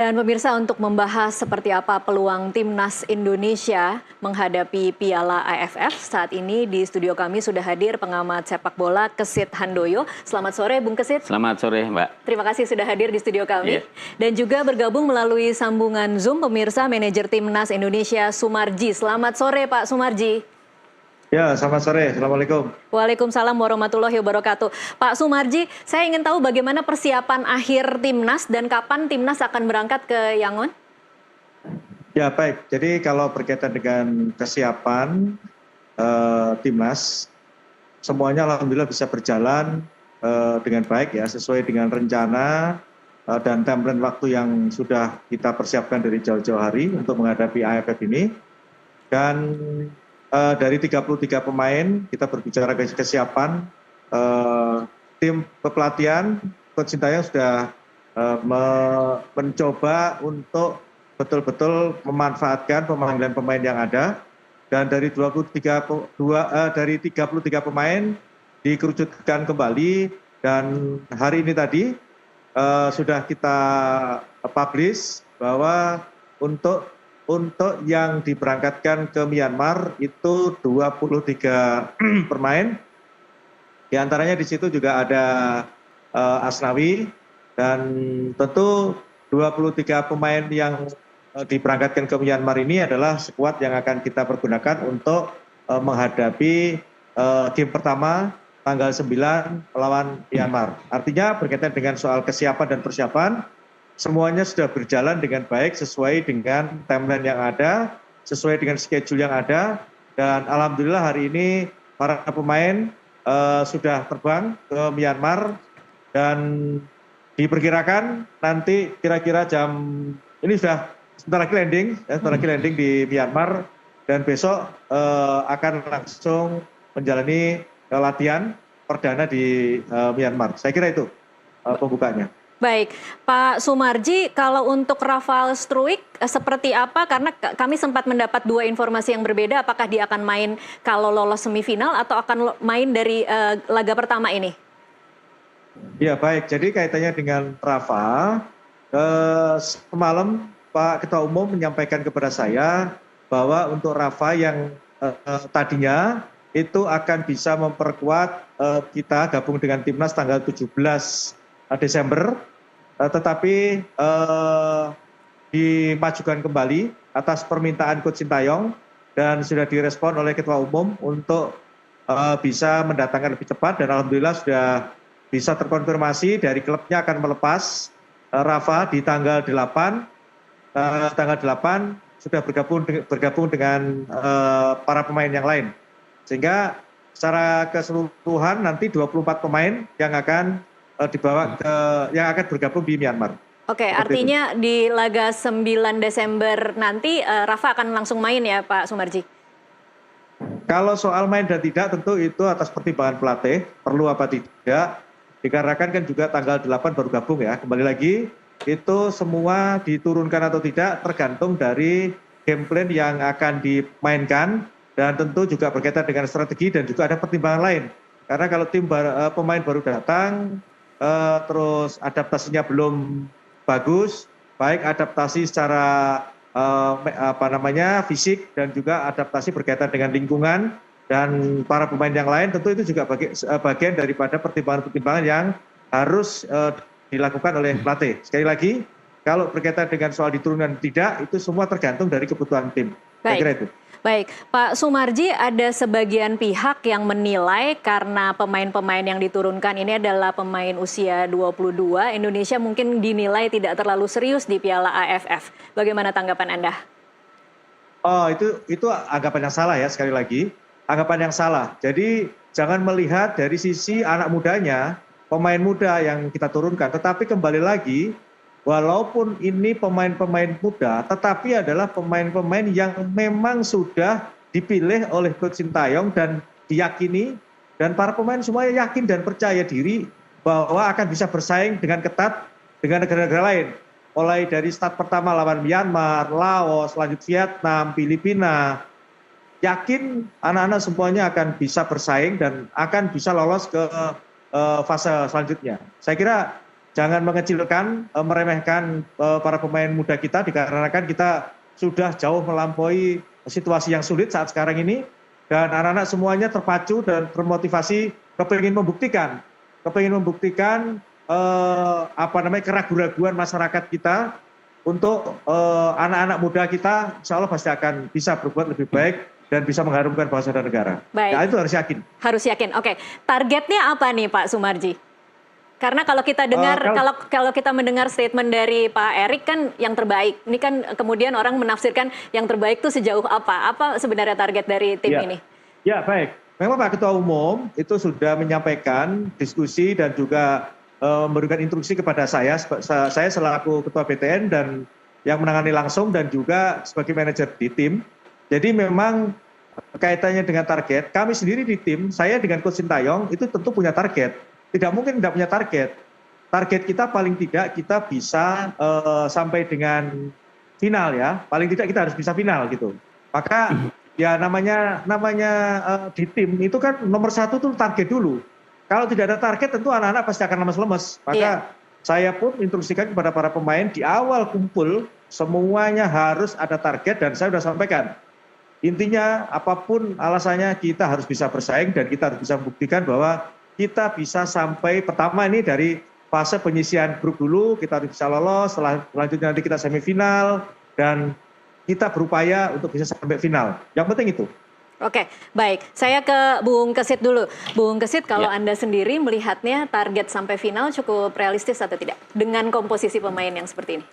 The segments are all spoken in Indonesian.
Dan pemirsa, untuk membahas seperti apa peluang timnas Indonesia menghadapi Piala AFF, saat ini di studio kami sudah hadir pengamat sepak bola Kesit Handoyo. Selamat sore Bung Kesit. Selamat sore Mbak. Terima kasih sudah hadir di studio kami. Yeah. Dan juga bergabung melalui sambungan Zoom pemirsa manajer timnas Indonesia Sumarji. Selamat sore Pak Sumarji. Ya, selamat sore. Assalamualaikum. Waalaikumsalam warahmatullahi wabarakatuh. Pak Sumarji, saya ingin tahu bagaimana persiapan akhir timnas dan kapan timnas akan berangkat ke Yangon? Ya, baik. Jadi kalau berkaitan dengan kesiapan timnas, semuanya alhamdulillah bisa berjalan dengan baik ya, sesuai dengan rencana dan timeline waktu yang sudah kita persiapkan dari jauh-jauh hari untuk menghadapi AFF ini. Dan dari 33 pemain, kita berbicara kesiapan, tim kepelatihan, Coach Sintayong sudah mencoba untuk betul-betul memanfaatkan pemanggilan-pemain yang ada. Dan dari 33 pemain dikerucutkan kembali, dan hari ini tadi sudah kita publish bahwa untuk yang diberangkatkan ke Myanmar itu 23 pemain. Di antaranya di situ juga ada Asnawi, dan tentu 23 pemain yang diberangkatkan ke Myanmar ini adalah skuad yang akan kita pergunakan untuk menghadapi game pertama tanggal 9 melawan Myanmar. Artinya berkaitan dengan soal kesiapan dan persiapan, semuanya sudah berjalan dengan baik sesuai dengan timeline yang ada, sesuai dengan schedule yang ada, dan alhamdulillah hari ini para pemain sudah terbang ke Myanmar, dan diperkirakan nanti kira-kira ini sudah sebentar lagi landing di Myanmar, dan besok akan langsung menjalani latihan perdana di Myanmar. Saya kira itu pembukanya. Baik, Pak Sumarji, kalau untuk Rafael Struijk seperti apa? Karena kami sempat mendapat dua informasi yang berbeda, apakah dia akan main kalau lolos semifinal atau akan main dari laga pertama ini? Ya baik, jadi kaitannya dengan Rafa, semalam Pak Ketua Umum menyampaikan kepada saya bahwa untuk Rafa yang tadinya itu akan bisa memperkuat kita gabung dengan timnas tanggal 17 Desember, tetapi dimajukan kembali atas permintaan Coach Sintayong, dan sudah direspon oleh Ketua Umum untuk bisa mendatangkan lebih cepat, dan alhamdulillah sudah bisa terkonfirmasi dari klubnya akan melepas Rafa di tanggal 8. Tanggal 8 sudah bergabung dengan para pemain yang lain, sehingga secara keseluruhan nanti 24 pemain yang akan yang akan bergabung di Myanmar. Oke, artinya di laga 9 Desember nanti Rafa akan langsung main ya Pak Sumarji? Kalau soal main dan tidak tentu itu atas pertimbangan pelatih, perlu apa tidak, dikarenakan kan juga tanggal 8 baru gabung ya. Kembali lagi, itu semua diturunkan atau tidak tergantung dari game plan yang akan dimainkan, dan tentu juga berkaitan dengan strategi dan juga ada pertimbangan lain. Karena kalau pemain baru datang, terus adaptasinya belum bagus, baik adaptasi secara fisik dan juga adaptasi berkaitan dengan lingkungan dan para pemain yang lain, tentu itu juga bagian daripada pertimbangan-pertimbangan yang harus dilakukan oleh pelatih. Sekali lagi, kalau berkaitan dengan soal diturunkan tidak, itu semua tergantung dari kebutuhan tim. Saya kira itu. Baik, Pak Sumarji, ada sebagian pihak yang menilai karena pemain-pemain yang diturunkan ini adalah pemain usia 22, Indonesia mungkin dinilai tidak terlalu serius di Piala AFF. Bagaimana tanggapan Anda? Oh, itu anggapan yang salah ya, sekali lagi. Anggapan yang salah. Jadi jangan melihat dari sisi anak mudanya, pemain muda yang kita turunkan, tetapi kembali lagi, walaupun ini pemain-pemain muda, tetapi adalah pemain-pemain yang memang sudah dipilih oleh Coach Sintayong dan diyakini, dan para pemain semuanya yakin dan percaya diri bahwa akan bisa bersaing dengan ketat dengan negara-negara lain. Mulai dari start pertama lawan Myanmar, Laos, lanjut Vietnam, Filipina. Yakin anak-anak semuanya akan bisa bersaing dan akan bisa lolos ke fase selanjutnya. Saya kira jangan mengecilkan, meremehkan para pemain muda kita dikarenakan kita sudah jauh melampaui situasi yang sulit saat sekarang ini dan anak-anak semuanya terpacu dan termotivasi kepingin membuktikan keraguan-raguan masyarakat kita untuk anak-anak muda kita insya Allah pasti akan bisa berbuat lebih baik dan bisa mengharumkan bangsa dan negara. Baik. Nah, itu harus yakin. Harus yakin. Oke, targetnya apa nih Pak Soemarji? Karena kalau kita dengar, kalau kita mendengar statement dari Pak Erik kan yang terbaik. Ini kan kemudian orang menafsirkan yang terbaik itu sejauh apa? Apa sebenarnya target dari tim ini? Ya, baik. Memang Pak Ketua Umum itu sudah menyampaikan diskusi dan juga memberikan instruksi kepada saya selaku Ketua BTN dan yang menangani langsung dan juga sebagai manajer di tim. Jadi memang kaitannya dengan target, kami sendiri di tim, saya dengan Coach Sintayong itu tentu punya target. Tidak mungkin tidak punya target. Target kita paling tidak kita bisa sampai dengan final ya. Paling tidak kita harus bisa final gitu. Maka ya namanya di tim itu kan nomor satu tuh target dulu. Kalau tidak ada target tentu anak-anak pasti akan lemes-lemes. Maka saya pun instruksikan kepada para pemain di awal kumpul semuanya harus ada target dan saya sudah sampaikan. Intinya apapun alasannya kita harus bisa bersaing dan kita harus bisa membuktikan bahwa kita bisa sampai pertama ini dari fase penyisian grup dulu, kita harus bisa lolos, selanjutnya nanti kita semifinal dan kita berupaya untuk bisa sampai final. Yang penting itu. Oke, baik. Saya ke Bung Kesit dulu. Bung Kesit, kalau Anda sendiri melihatnya target sampai final cukup realistis atau tidak dengan komposisi pemain yang seperti ini?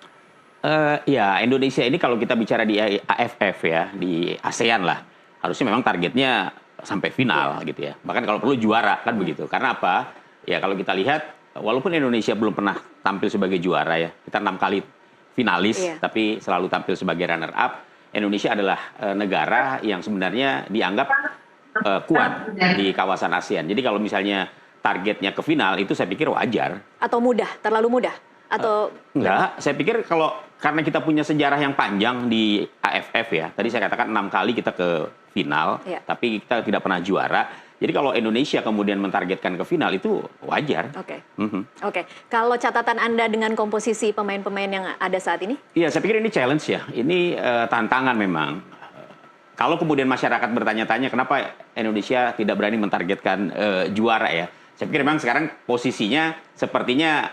Ya, Indonesia ini kalau kita bicara di AFF ya, di ASEAN lah, harusnya memang targetnya sampai final gitu ya. Bahkan kalau perlu juara kan begitu. Karena apa? Ya kalau kita lihat, walaupun Indonesia belum pernah tampil sebagai juara ya, kita 6 kali finalis, tapi selalu tampil sebagai runner up. Indonesia adalah negara yang sebenarnya dianggap kuat di kawasan ASEAN. Jadi kalau misalnya targetnya ke final, itu saya pikir wajar. Atau mudah, terlalu mudah? Atau enggak, saya pikir karena kita punya sejarah yang panjang di AFF ya. Tadi saya katakan 6 kali kita ke final, tapi kita tidak pernah juara. Jadi kalau Indonesia kemudian mentargetkan ke final itu wajar. Oke. Kalau catatan Anda dengan komposisi pemain-pemain yang ada saat ini? Iya, saya pikir ini challenge ya. Ini tantangan memang. Kalau kemudian masyarakat bertanya-tanya kenapa Indonesia tidak berani mentargetkan juara ya. Saya pikir memang sekarang posisinya sepertinya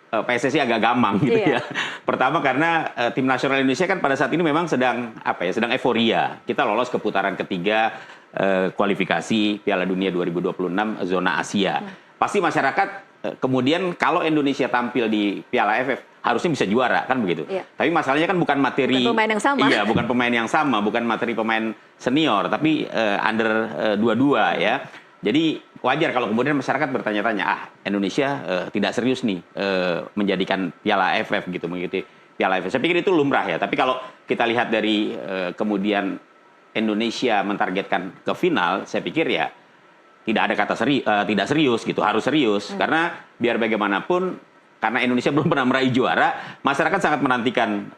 PSSI agak gampang gitu ya. Pertama karena tim nasional Indonesia kan pada saat ini memang sedang euforia. Kita lolos ke putaran ketiga kualifikasi Piala Dunia 2026 zona Asia. Pasti masyarakat kemudian kalau Indonesia tampil di Piala AFF harusnya bisa juara kan begitu. Tapi masalahnya kan bukan materi pemain yang sama. Iya, bukan pemain yang sama, bukan materi pemain senior, tapi under 22 ya. Jadi wajar kalau kemudian masyarakat bertanya-tanya, Indonesia tidak serius nih menjadikan Piala AFF gitu, mengikuti Piala AFF. Saya pikir itu lumrah ya. Tapi kalau kita lihat dari kemudian Indonesia mentargetkan ke final, saya pikir ya tidak ada kata tidak serius gitu, harus serius. Karena biar bagaimanapun, karena Indonesia belum pernah meraih juara, masyarakat sangat menantikan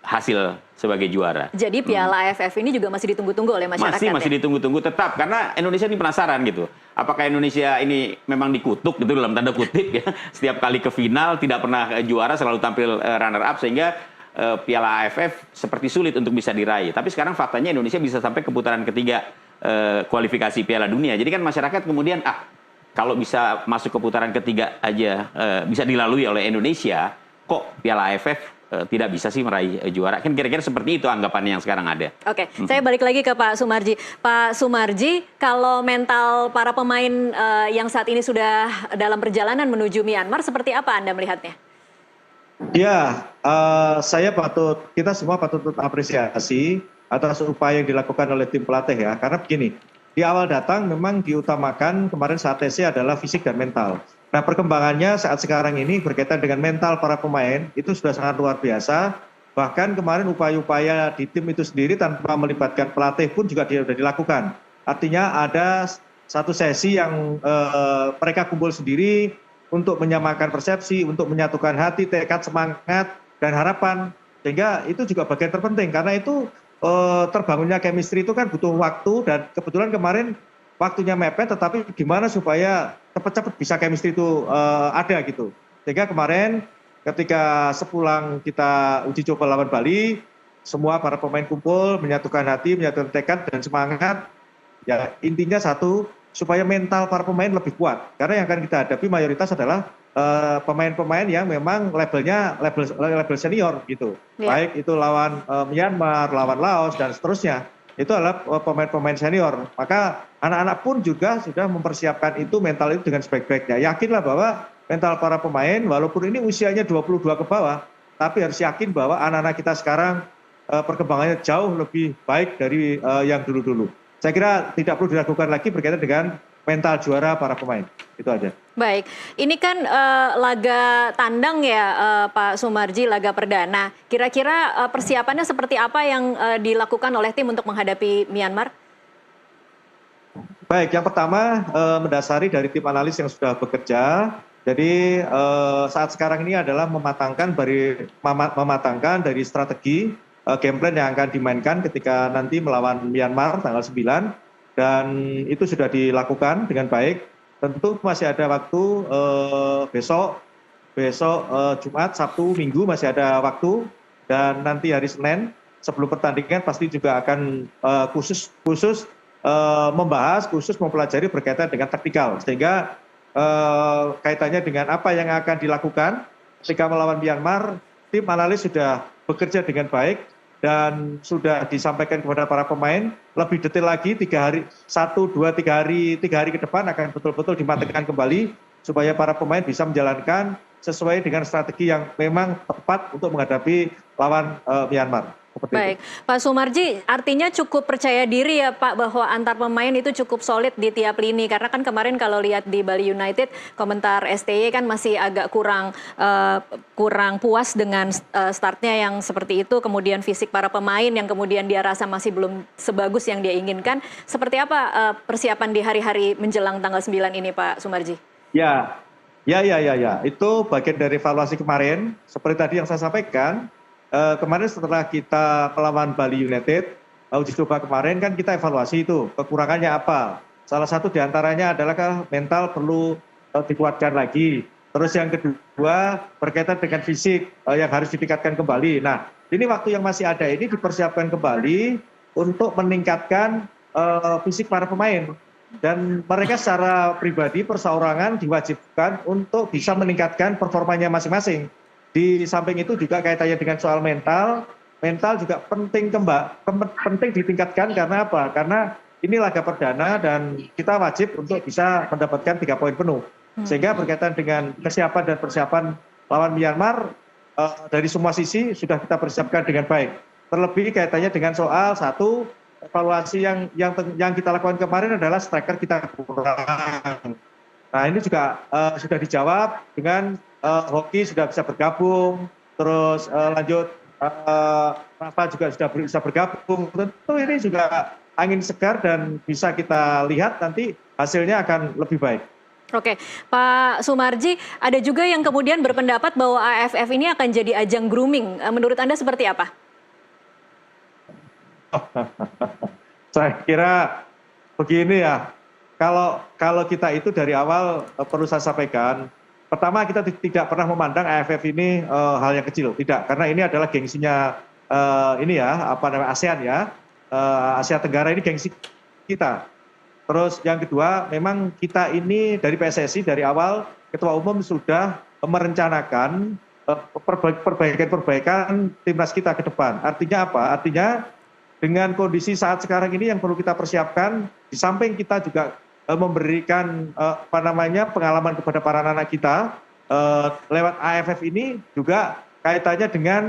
hasil sebagai juara. Jadi Piala AFF ini juga masih ditunggu-tunggu oleh masyarakat. Masih ditunggu-tunggu tetap karena Indonesia ini penasaran gitu. Apakah Indonesia ini memang dikutuk gitu dalam tanda kutip ya. Setiap kali ke final tidak pernah juara, selalu tampil runner up sehingga Piala AFF seperti sulit untuk bisa diraih. Tapi sekarang faktanya Indonesia bisa sampai ke putaran ketiga kualifikasi Piala Dunia. Jadi kan masyarakat kemudian kalau bisa masuk ke putaran ketiga aja bisa dilalui oleh Indonesia, kok Piala AFF tidak bisa sih meraih juara. Kan kira-kira seperti itu anggapannya yang sekarang ada. Oke, saya balik lagi ke Pak Soemarji. Pak Soemarji, kalau mental para pemain yang saat ini sudah dalam perjalanan menuju Myanmar, seperti apa Anda melihatnya? Ya, kita semua patut apresiasi atas upaya yang dilakukan oleh tim pelatih ya. Karena begini, di awal datang memang diutamakan kemarin saat TC adalah fisik dan mental. Nah perkembangannya saat sekarang ini berkaitan dengan mental para pemain itu sudah sangat luar biasa. Bahkan kemarin upaya-upaya di tim itu sendiri tanpa melibatkan pelatih pun juga sudah dilakukan. Artinya ada satu sesi yang mereka kumpul sendiri untuk menyamakan persepsi, untuk menyatukan hati, tekad, semangat, dan harapan. Sehingga itu juga bagian terpenting karena itu terbangunnya chemistry itu kan butuh waktu dan kebetulan kemarin waktunya mepet, tetapi gimana supaya cepat-cepat bisa chemistry itu ada gitu. Sehingga kemarin ketika sepulang kita uji coba lawan Bali, semua para pemain kumpul, menyatukan hati, menyatukan tekad dan semangat. Ya intinya satu, supaya mental para pemain lebih kuat. Karena yang akan kita hadapi mayoritas adalah pemain-pemain yang memang levelnya level senior gitu. Ya. Baik itu lawan Myanmar, lawan Laos dan seterusnya. Itu adalah pemain-pemain senior. Maka anak-anak pun juga sudah mempersiapkan itu mental itu dengan sebaik-baiknya. Yakinlah bahwa mental para pemain walaupun ini usianya 22 ke bawah, tapi harus yakin bahwa anak-anak kita sekarang perkembangannya jauh lebih baik dari yang dulu-dulu. Saya kira tidak perlu diragukan lagi berkaitan dengan mental juara para pemain. Itu aja. Baik, ini kan laga tandang ya Pak Soemarji, laga perdana. Kira-kira persiapannya seperti apa yang dilakukan oleh tim untuk menghadapi Myanmar? Baik, yang pertama mendasari dari tim analis yang sudah bekerja. Jadi saat sekarang ini adalah mematangkan dari strategi game plan yang akan dimainkan ketika nanti melawan Myanmar tanggal 9. Dan itu sudah dilakukan dengan baik. Tentu masih ada waktu besok Jumat, Sabtu, Minggu masih ada waktu. Dan nanti hari Senin sebelum pertandingan pasti juga akan khusus mempelajari berkaitan dengan taktikal. Sehingga kaitannya dengan apa yang akan dilakukan ketika melawan Myanmar, tim analis sudah bekerja dengan baik. Dan sudah disampaikan kepada para pemain lebih detail lagi 3 hari, 1, 2, 3 hari ke depan akan betul-betul dimatangkan kembali supaya para pemain bisa menjalankan sesuai dengan strategi yang memang tepat untuk menghadapi lawan Myanmar. Baik, Pak Soemarji, artinya cukup percaya diri ya Pak bahwa antar pemain itu cukup solid di tiap lini, karena kan kemarin kalau lihat di Bali United komentar STY kan masih agak kurang puas dengan startnya yang seperti itu, kemudian fisik para pemain yang kemudian dia rasa masih belum sebagus yang dia inginkan. Seperti apa persiapan di hari-hari menjelang tanggal 9 ini Pak Soemarji? Ya, itu bagian dari evaluasi kemarin. Seperti tadi yang saya sampaikan, kemarin setelah kita melawan Bali United, uji coba kemarin kan kita evaluasi itu, kekurangannya apa. Salah satu diantaranya adalah mental perlu dikuatkan lagi. Terus yang kedua berkaitan dengan fisik yang harus ditingkatkan kembali. Nah, ini waktu yang masih ada ini dipersiapkan kembali untuk meningkatkan fisik para pemain. Dan mereka secara pribadi, perseorangan diwajibkan untuk bisa meningkatkan performanya masing-masing. Di samping itu juga kaitannya dengan soal mental juga penting penting ditingkatkan karena apa? Karena ini laga perdana dan kita wajib untuk bisa mendapatkan 3 poin penuh. Sehingga berkaitan dengan kesiapan dan persiapan lawan Myanmar dari semua sisi sudah kita persiapkan dengan baik. Terlebih kaitannya dengan soal satu, evaluasi yang kita lakukan kemarin adalah striker kita kurang. Nah ini juga sudah dijawab dengan Hoki sudah bisa bergabung, terus lanjut Rafa juga sudah bisa bergabung. Tentu ini juga angin segar dan bisa kita lihat nanti hasilnya akan lebih baik. Oke, Pak Soemarji, ada juga yang kemudian berpendapat bahwa AFF ini akan jadi ajang grooming. Menurut Anda seperti apa? Saya kira begini ya, kalau kita itu dari awal perlu saya sampaikan, pertama kita tidak pernah memandang AFF ini hal yang kecil, tidak, karena ini adalah gengsinya ASEAN ya, Asia Tenggara ini gengsi kita. Terus yang kedua, memang kita ini dari PSSI dari awal Ketua Umum sudah merencanakan perbaikan timnas kita ke depan. Artinya apa? Artinya dengan kondisi saat sekarang ini yang perlu kita persiapkan, di samping kita juga memberikan pengalaman kepada para anak kita lewat AFF ini juga kaitannya dengan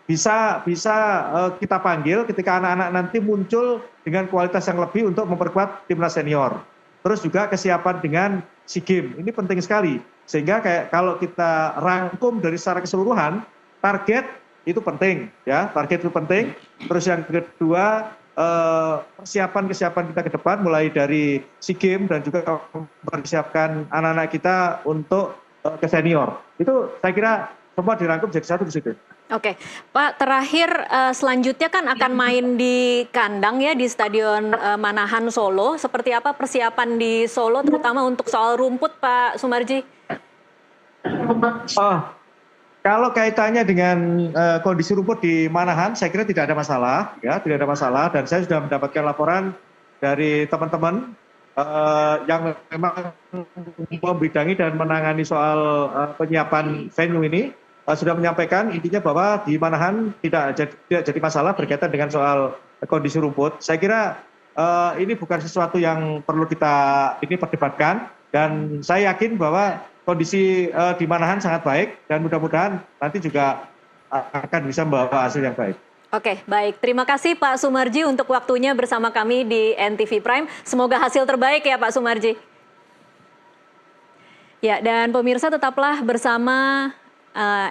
bisa kita panggil ketika anak-anak nanti muncul dengan kualitas yang lebih untuk memperkuat timnas senior. Terus juga kesiapan dengan SEA Games ini penting sekali, sehingga kalau kita rangkum dari secara keseluruhan, target itu penting ya, target itu penting. Terus yang kedua, persiapan kita ke depan mulai dari SEA Games dan juga mempersiapkan anak-anak kita untuk ke senior. Itu saya kira semua dirangkum jadi satu di situ. Oke, Pak, terakhir selanjutnya kan akan main di kandang ya di Stadion Manahan Solo. Seperti apa persiapan di Solo, terutama untuk soal rumput, Pak Sumarji? Oh, kalau kaitannya dengan kondisi rumput di Manahan, saya kira tidak ada masalah, ya, tidak ada masalah. Dan saya sudah mendapatkan laporan dari teman-teman yang memang membidangi dan menangani soal penyiapan venue ini. Sudah menyampaikan intinya bahwa di Manahan tidak jadi masalah berkaitan dengan soal kondisi rumput. Saya kira ini bukan sesuatu yang perlu kita ini perdebatkan, dan saya yakin bahwa kondisi di Manahan sangat baik dan mudah-mudahan nanti juga akan bisa membawa hasil yang baik. Oke, baik. Terima kasih Pak Sumarji untuk waktunya bersama kami di NTV Prime. Semoga hasil terbaik ya Pak Sumarji. Ya, dan pemirsa tetaplah bersama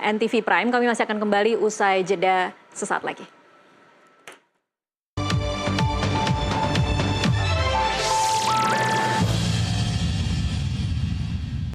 NTV Prime. Kami masih akan kembali usai jeda sesaat lagi.